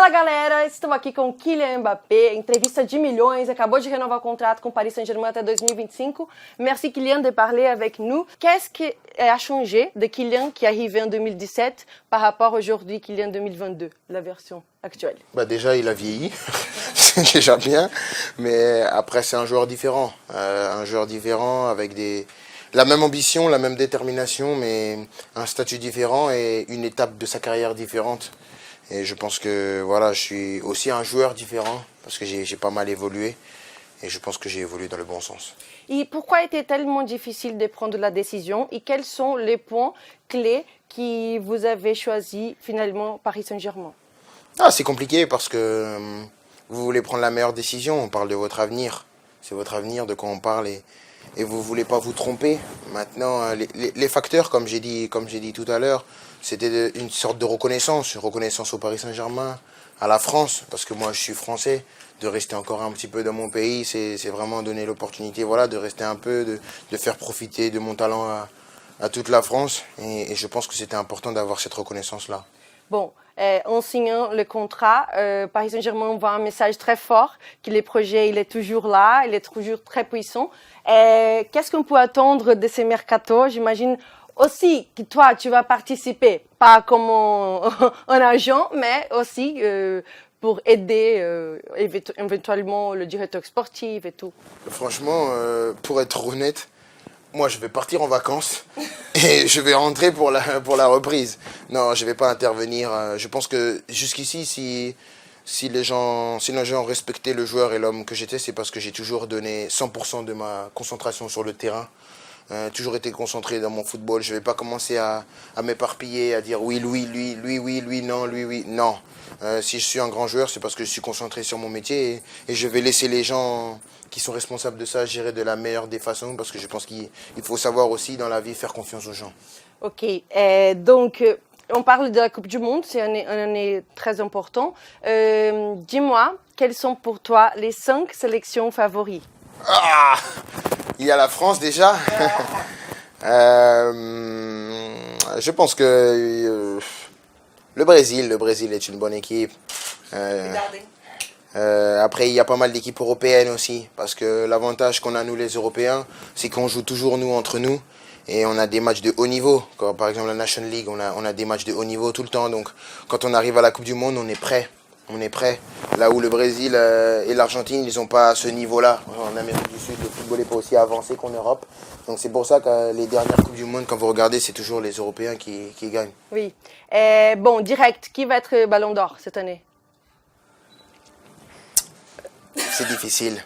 Fala galera, estou aqui com Kylian Mbappé, entrevista de milhões, acabou de renovar o contrato com o Paris Saint-Germain até 2025. Merci Kylian de parler avec nous. Qu'est-ce qui a changé de Kylian qui est arrivé en 2017 par rapport aujourd'hui Kylian 2022, la version actuelle? Déjà il a vieilli, c'est déjà bien, mais après c'est un joueur différent avec la même ambition, la même détermination, mais un statut différent et une étape de sa carrière différente. Et je pense que voilà, je suis aussi un joueur différent parce que j'ai pas mal évolué et je pense que j'ai évolué dans le bon sens. Et pourquoi était tellement difficile de prendre la décision et quels sont les points clés que vous avez choisi finalement Paris Saint-Germain? C'est compliqué parce que vous voulez prendre la meilleure décision, on parle de votre avenir. C'est votre avenir de quoi on parle et vous voulez pas vous tromper. Maintenant, les facteurs, comme j'ai dit tout à l'heure, c'était une sorte de reconnaissance au Paris Saint-Germain, à la France, parce que moi je suis français, de rester encore un petit peu dans mon pays, c'est vraiment donner l'opportunité, voilà, de rester un peu, de faire profiter de mon talent à toute la France, et je pense que c'était important d'avoir cette reconnaissance-là. Bon, en signant le contrat, Paris Saint-Germain envoie un message très fort que le projet il est toujours là, il est toujours très puissant. Qu'est-ce qu'on peut attendre de ces mercato? J'imagine aussi que toi, tu vas participer, pas comme un agent, mais aussi pour aider éventuellement le directeur sportif et tout. Franchement, pour être honnête, moi je vais partir en vacances et je vais rentrer pour la reprise. Non, je vais pas intervenir. Je pense que jusqu'ici, si les gens ont respecté le joueur et l'homme que j'étais, c'est parce que j'ai toujours donné 100% de ma concentration sur le terrain. Toujours été concentré dans mon football. Je vais pas commencer à m'éparpiller, à dire oui, lui, non, lui, oui. Non. Si je suis un grand joueur, c'est parce que je suis concentré sur mon métier et je vais laisser les gens qui sont responsables de ça gérer de la meilleure des façons parce que je pense qu'il faut savoir aussi dans la vie faire confiance aux gens. Ok, donc on parle de la Coupe du Monde, c'est une année très importante. Dis-moi, quelles sont pour toi les 5 sélections favoris? Il y a la France déjà. Je pense que le Brésil est une bonne équipe. Après, il y a pas mal d'équipes européennes aussi, parce que l'avantage qu'on a nous les Européens, c'est qu'on joue toujours nous entre nous, et on a des matchs de haut niveau. Comme, par exemple la National League, on a des matchs de haut niveau tout le temps, donc quand on arrive à la Coupe du Monde, on est prêt. Là où le Brésil et l'Argentine, ils n'ont pas ce niveau-là. En Amérique du Sud, le football n'est pas aussi avancé qu'en Europe. Donc c'est pour ça que les dernières Coupes du Monde, quand vous regardez, c'est toujours les Européens qui gagnent. Oui. Bon, direct, qui va être Ballon d'Or cette année? C'est difficile.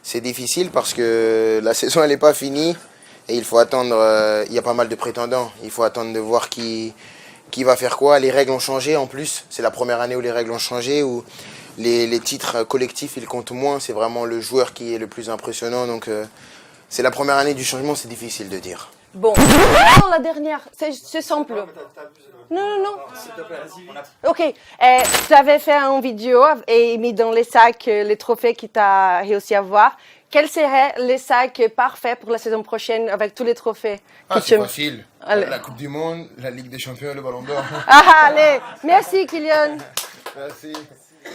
C'est difficile parce que la saison, elle n'est pas finie. Et il faut attendre, il y a pas mal de prétendants. Il faut attendre de voir qui va faire quoi. Les règles ont changé en plus. C'est la première année où les règles ont changé, où les titres collectifs, ils comptent moins. C'est vraiment le joueur qui est le plus impressionnant. Donc c'est la première année du changement, c'est difficile de dire. Bon, non, la dernière, c'est simple. Non. Ok, tu avais fait une vidéo et mis dans les sacs les trophées que tu as réussi à avoir. Quel serait les sacs parfaits pour la saison prochaine avec tous les trophées? C'est facile. Allez. La Coupe du Monde, la Ligue des Champions, le Ballon d'Or. Allez, merci Kylian. Merci.